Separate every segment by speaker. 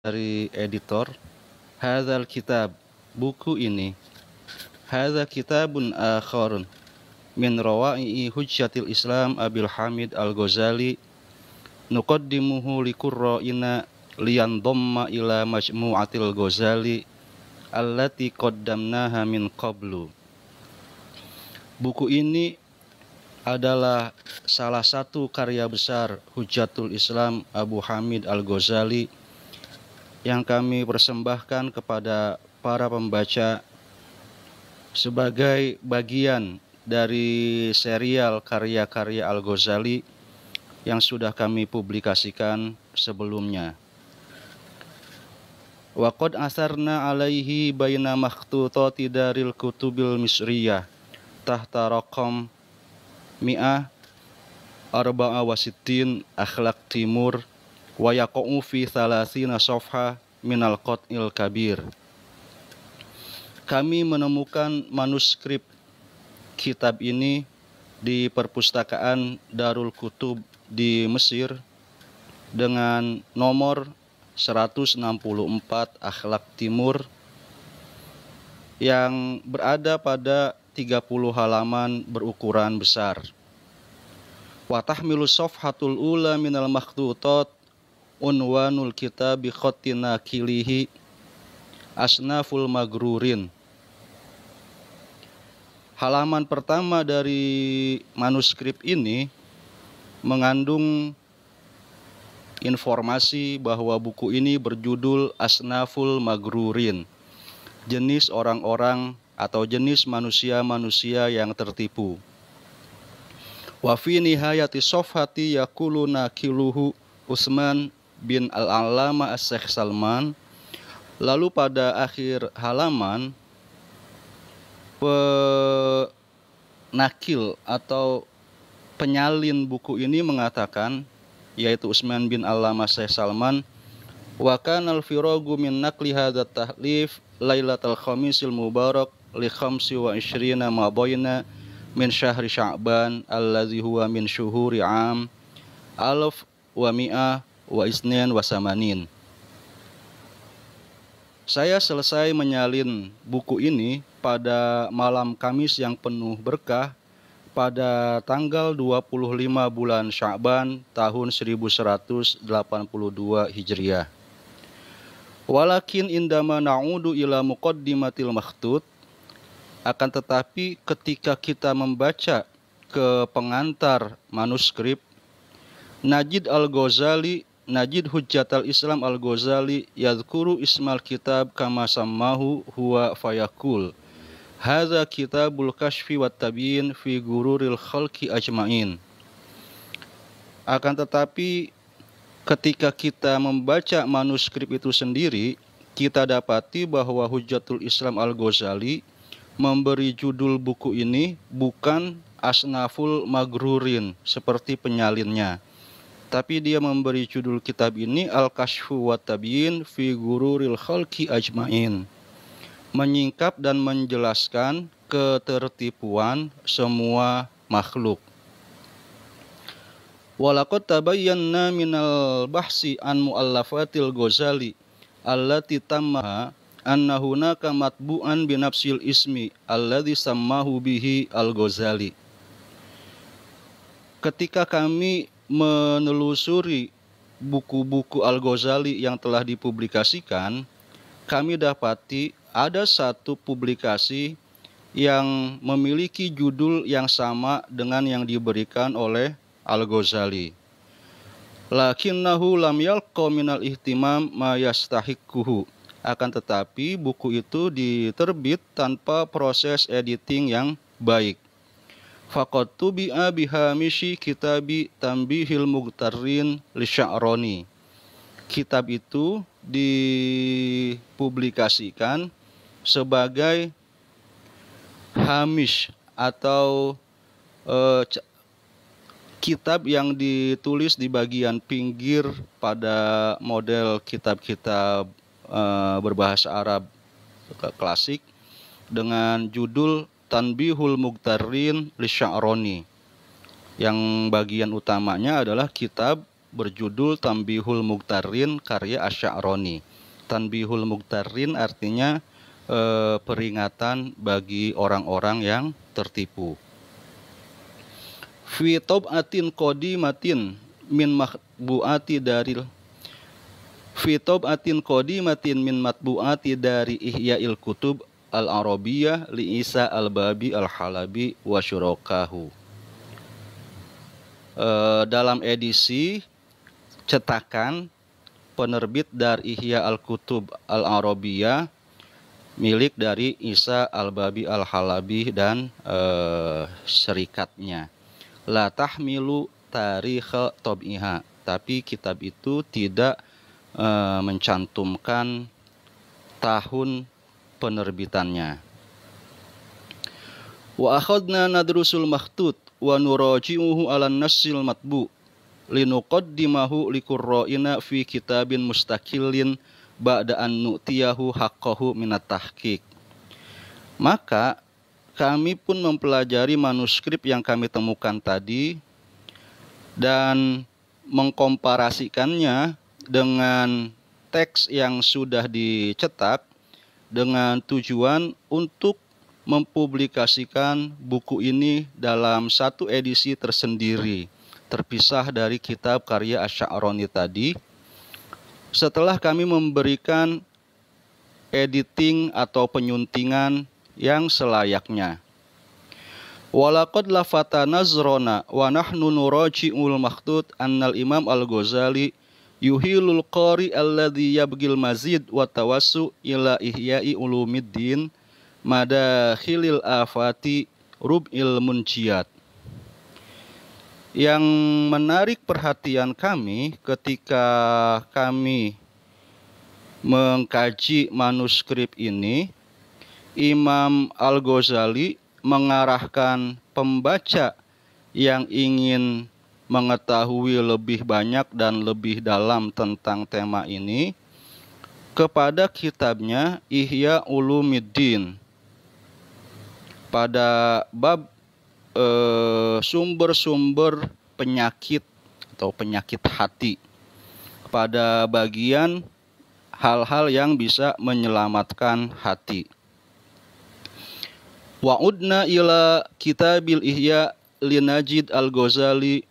Speaker 1: dari editor, hadzal kitab, buku ini, hadza kitabun akharun min rawa'i hujjatil Islam Abil Hamid Al-Ghazali nuqaddimuhu liqurra'ina liyandhamma ila majmu'atil Ghazali allati qaddamnaha min qablu. Buku ini adalah salah satu karya besar Hujjatul Islam Abu Hamid Al-Ghazali yang kami persembahkan kepada para pembaca sebagai bagian dari serial karya-karya Al-Ghazali yang sudah kami publikasikan sebelumnya. Wa qad asarna alaihi baina makhtutati daril kutubil misriyah tahta raqam mi'ah arba'a wasittin akhlaq timur wa yaqa'u fi thalathina safha minal qat'il kabir. Kami menemukan manuskrip kitab ini di perpustakaan Darul Kutub di Mesir dengan nomor 164 Akhlaq Timur yang berada pada 30 halaman berukuran besar. Wa tahmilu safhatul ula minal makhtutat unwanul kitab bi khatin nakilihi asnaful magrurin. Halaman pertama dari manuskrip ini mengandung informasi bahwa buku ini berjudul Asnaful Magrurin, jenis orang-orang atau jenis manusia-manusia yang tertipu. Wa fi nihayati safhati yaqulu nakiluhu Utsman bin Al-Allama As-Syekh Salman. Lalu pada akhir halaman penakil atau penyalin buku ini mengatakan, yaitu Utsman bin Al-Allama Syekh Salman, wa kana al-firagu min naqli hadzal tahlif lailatul khamisil mubarak li 25 ma baina min syahri Sya'ban allazi huwa min syuhuri am alaf wa mi'ah wa isnin wa samanin. Saya selesai menyalin buku ini pada malam Kamis yang penuh berkah pada tanggal 25 bulan Sya'ban tahun 1182 Hijriah. Walakin indama na'udu ila muqaddimatil makhtut, akan tetapi ketika kita membaca ke pengantar manuskrip, Najid Hujjatul Islam Al-Ghazali yadhkuru ismal kitab kama sammahu huwa fayaqul hadza kitabul kashfi wat tabyin fi gururil khalqi ajmain. Akan tetapi ketika kita membaca manuskrip itu sendiri, kita dapati bahwa Hujjatul Islam Al-Ghazali memberi judul buku ini bukan Asnaful Magrurin seperti penyalinnya, tapi dia memberi judul kitab ini Al-Kashfu wat Tabyin fi Gururil Khalqi Ajmain, menyingkap dan menjelaskan ketertipuan semua makhluk. Walaqad tabayyana minal bahsi an mu'allafatil Ghazali allati tammaha anna hunaka matbu'an binafsil ismi alladhi sammahu bihi Al-Ghazali. Ketika kami menelusuri buku-buku Al-Ghazali yang telah dipublikasikan, kami dapati ada satu publikasi yang memiliki judul yang sama dengan yang diberikan oleh Al-Ghazali. Lakinnahu lam yalqa minal ihtimam ma yastahiquhu. Akan tetapi buku itu diterbit tanpa proses editing yang baik. Faqad tubi'a bihamishi kitabi Tanbihil Mughtarrin li Sya'rani. Kitab itu dipublikasikan sebagai hamish atau kitab yang ditulis di bagian pinggir pada model kitab-kitab berbahasa Arab klasik dengan judul Tanbihul Mughtarrin li Sya'rani, yang bagian utamanya adalah kitab berjudul Tanbihul Mughtarin karya Asy-Sya'rani. Tanbihul Mughtarin artinya peringatan bagi orang-orang yang tertipu. Fi tab'atin qadimatin min matbu'ati daril Fi tab'atin qadimatin min matbu'ati dari Ihya'il Kutub Al-Arabiyyah li Isa Al-Babi Al-Halabi wa syurakahu. Dalam edisi cetakan penerbit dari Ihya Al-Kutub Al-Arabiyyah milik dari Isa Al-Babi Al-Halabi dan serikatnya. La tahmilu tarikh tab'iha, tapi kitab itu tidak mencantumkan tahun penerbitannya. Wa akhadna nadrusul makhtut wa nuraji'uhu 'ala nassil matbu' linuqaddimahu liqurra'ina fi kitabin mustaqillin ba'da an nu'tiyahu haqqahu minat tahqiq. Maka kami pun mempelajari manuskrip yang kami temukan tadi dan mengkomparasikannya dengan teks yang sudah dicetak dengan tujuan untuk mempublikasikan buku ini dalam satu edisi tersendiri, terpisah dari kitab karya Asy-Sya'rani tadi. Setelah kami memberikan editing atau penyuntingan yang selayaknya. Walaqad lafata nazrona wa nahnu nuraji'ul makhtut annal Imam Al-Ghazali yuhilul qari alladhi yabgil mazid wa tawassu ila ihya'i ulumiddin madakhilil afati rub'il munjiyat. Yang menarik perhatian kami ketika kami mengkaji manuskrip ini, Imam Al-Ghazali mengarahkan pembaca yang ingin mengetahui lebih banyak dan lebih dalam tentang tema ini kepada kitabnya Ihya Ulumiddin pada bab sumber-sumber penyakit atau penyakit hati, pada bagian hal-hal yang bisa menyelamatkan hati. Wa udna ila kitabil Ihya linajid Al-Ghazali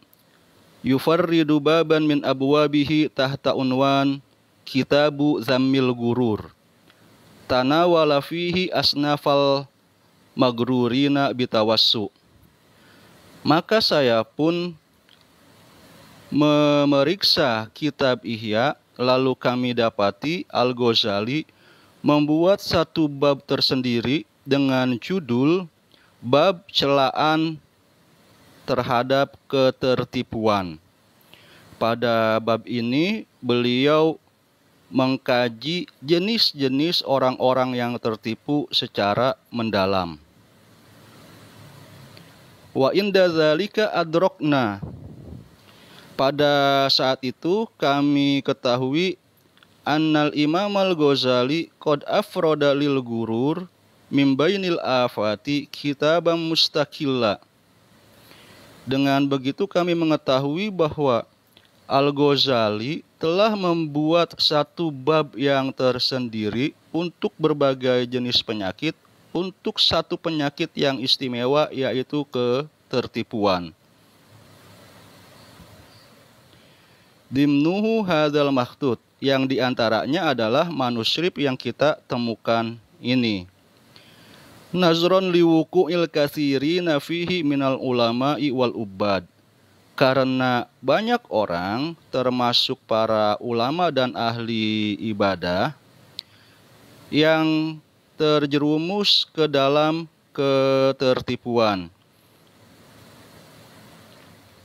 Speaker 1: yufarridu baban min abwabihi tahta unwan Kitabu Zammil Gurur tanawala fihi asnafal magrurina bitawassu. Maka saya pun memeriksa kitab Ihya, lalu kami dapati Al-Ghazali membuat satu bab tersendiri dengan judul Bab Celaan terhadap Ketertipuan. Pada bab ini beliau mengkaji jenis-jenis orang-orang yang tertipu secara mendalam. Wa inda dzalika adrokna. Pada saat itu kami ketahui annal Imam Al-Ghazali qad afroda lil gurur min bainil afati kitaban mustaqilla. Dengan begitu kami mengetahui bahwa Al-Ghazali telah membuat satu bab yang tersendiri untuk berbagai jenis penyakit, untuk satu penyakit yang istimewa, yaitu ketertipuan. Dimnuhu hadzal makhtut, yang diantaranya adalah manuskrip yang kita temukan ini. Nazron liwuku'il katsirina fihi minal ulama'i wal ubad. Karena banyak orang, termasuk para ulama dan ahli ibadah, yang terjerumus ke dalam ketertipuan.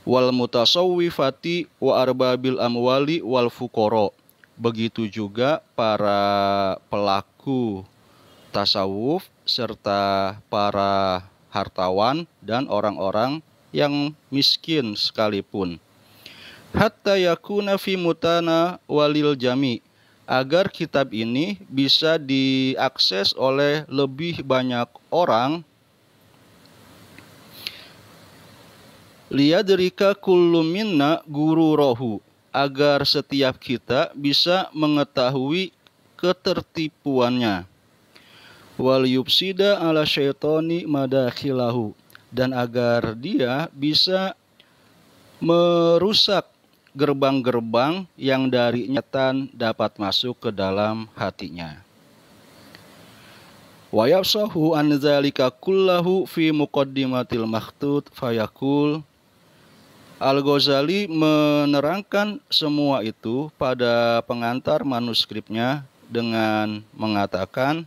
Speaker 1: Wal mutasawwifati wa arbabil amwali wal fuqara. Begitu juga para pelaku tasawuf serta para hartawan dan orang-orang yang miskin sekalipun. Hatta yakuna fi mutana walil jami', agar kitab ini bisa diakses oleh lebih banyak orang. Liyadrika kullu minna guru rohu, agar setiap kita bisa mengetahui ketertipuannya. Wal yubsida ala syaitoni madakhilahu, dan agar dia bisa merusak gerbang-gerbang yang dari setan dapat masuk ke dalam hatinya. Wa yafsahu an dzalika kullahu fi muqaddimatil makhtut fayaqul. Al-Ghazali menerangkan semua itu pada pengantar manuskripnya dengan mengatakan,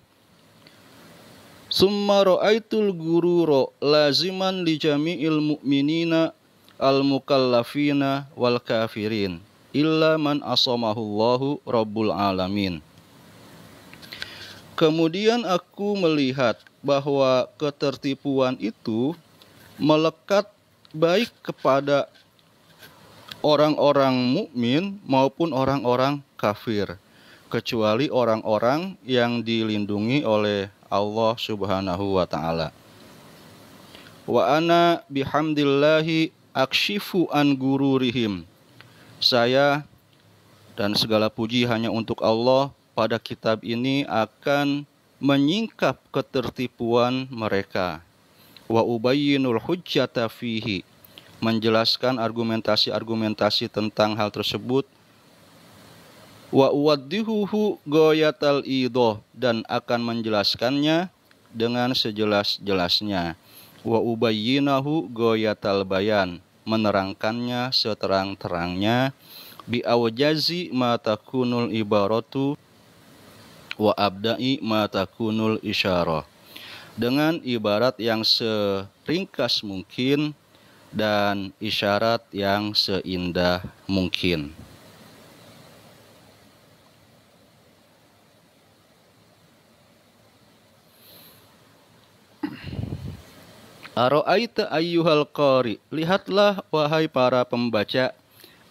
Speaker 1: summa ra'aitul gurura laziman li jami'il mu'minina al-mukallafina wal kafirin illa man asamahullahu rabbul alamin. Kemudian aku melihat bahwa ketertipuan itu melekat baik kepada orang-orang mukmin maupun orang-orang kafir, kecuali orang-orang yang dilindungi oleh Allah Subhanahu wa taala. Wa ana bihamdillahi akshifu an gururihim. Saya dan segala puji hanya untuk Allah, pada kitab ini akan menyingkap ketertipuan mereka. Wa ubayyinul hujjata fihi, menjelaskan argumentasi-argumentasi tentang hal tersebut. Wa uwaddihuhu ghayatal idah, dan akan menjelaskannya dengan sejelas-jelasnya. Wa ubayyinahu ghayatal bayan, menerangkannya seterang-terangnya. Bi awjazi ma takunul ibaratu wa abda'i ma takunul isyarah, dengan ibarat yang seringkas mungkin dan isyarat yang seindah mungkin. Ara'aita ayyuhal qari, lihatlah wahai para pembaca,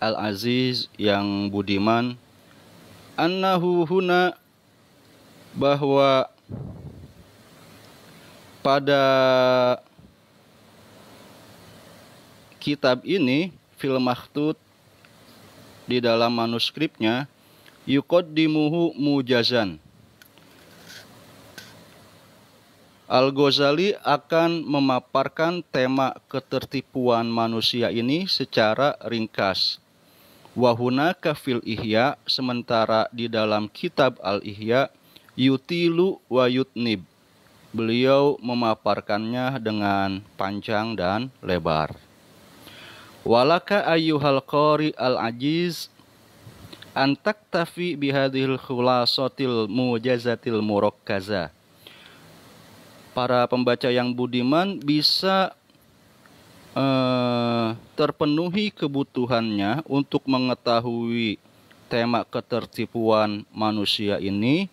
Speaker 1: al-aziz yang budiman, annahu huna, bahwa pada kitab ini, fil makhtut, di dalam manuskripnya, yuqaddimuhu mujazan, Al-Ghazali akan memaparkan tema ketertipuan manusia ini secara ringkas. Wahunaka fil ihya, sementara di dalam kitab al-ihya, yutilu wa yutnib, beliau memaparkannya dengan panjang dan lebar. Walaka ayyuhal qari al-ajiz an taktafi bihadhil khulasatil mujazatil murakkaza. Para pembaca yang budiman bisa terpenuhi kebutuhannya untuk mengetahui tema ketertipuan manusia ini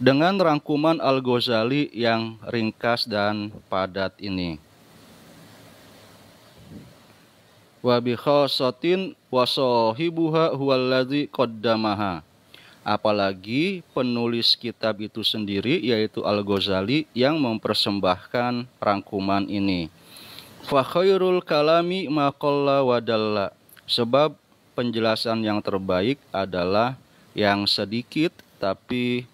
Speaker 1: dengan rangkuman Al-Ghazali yang ringkas dan padat ini. Wa bi khassatin wa sahibuha huwallazi qaddamaha, apalagi penulis kitab itu sendiri yaitu Al-Ghazali yang mempersembahkan rangkuman ini. Fa khairul kalami ma qalla wa dalla, sebab penjelasan yang terbaik adalah yang sedikit tapi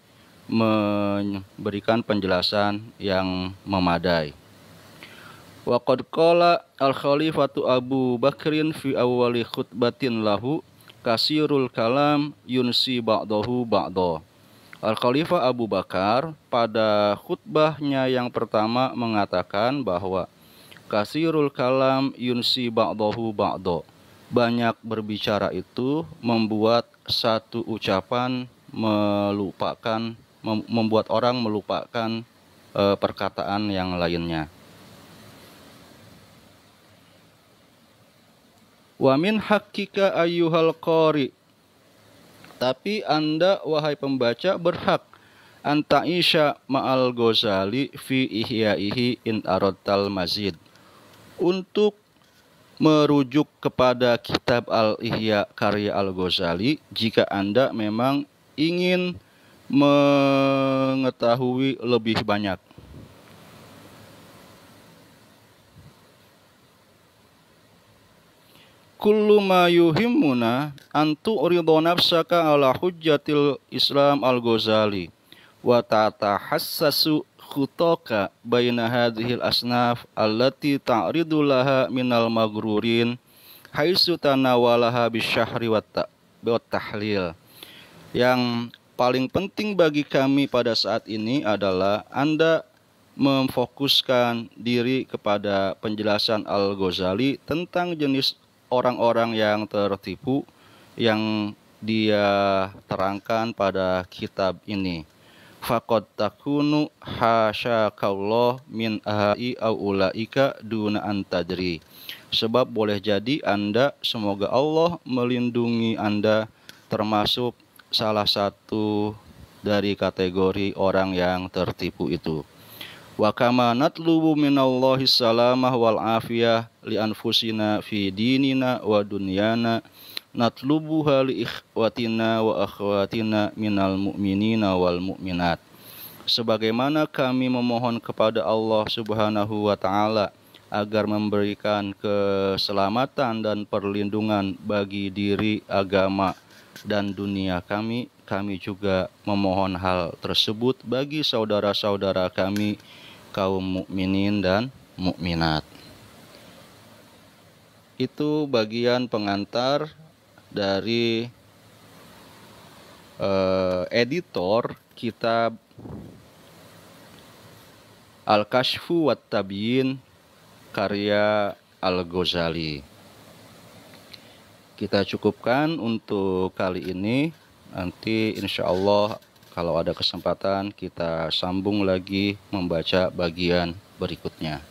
Speaker 1: memberikan penjelasan yang memadai. Wa qad qala al-khalifatu Abu Bakrin fi awwali khutbatin lahu kasirul kalam yunsi ba'dahu ba'da. Al-Khalifah Abu Bakar pada khutbahnya yang pertama mengatakan bahwa kasirul kalam yunsi ba'dahu ba'da, banyak berbicara itu membuat satu ucapan membuat orang melupakan perkataan yang lainnya. Wa min haqqika ayyuhal qari, tapi Anda wahai pembaca berhak anta isya ma'al Ghazali fi ihyaihi in aradtal mazid, untuk merujuk kepada kitab Al-Ihya karya Al-Ghazali jika Anda memang ingin mengetahui lebih banyak. kullu ma yuhimmuna antu uridu nafsaka ala hujjatil Islam al-Ghazali wa tatahassasu khutaka baina hadhil asnaf allati ta'ridu laha minal maghrurin haitsu tanawalaha bisyahri wat tahlil. Yang paling penting bagi kami pada saat ini adalah Anda memfokuskan diri kepada penjelasan Al-Ghazali tentang jenis orang-orang yang tertipu yang dia terangkan pada kitab ini. Faqad takunu hasyakallah min ahai au ulaika duna antadri. Sebab boleh jadi Anda, semoga Allah melindungi Anda, termasuk salah satu dari kategori orang yang tertipu itu. Wa kama natlubu minallahi salamah wal afiyah li anfusina fi dinina wa dunyana natlubuha li ikhwatina wa akhwatina minal mu'minina wal mu'minat. Sebagaimana kami memohon kepada Allah Subhanahu wa taala agar memberikan keselamatan dan perlindungan bagi diri, agama, dan dunia kami, kami juga memohon hal tersebut bagi saudara-saudara kami kaum mukminin dan mukminat. Itu bagian pengantar dari editor kitab Al-Kashfu wat Tabyin karya Al-Ghazali. Kita cukupkan untuk kali ini. Nanti insya Allah kalau ada kesempatan kita sambung lagi membaca bagian berikutnya.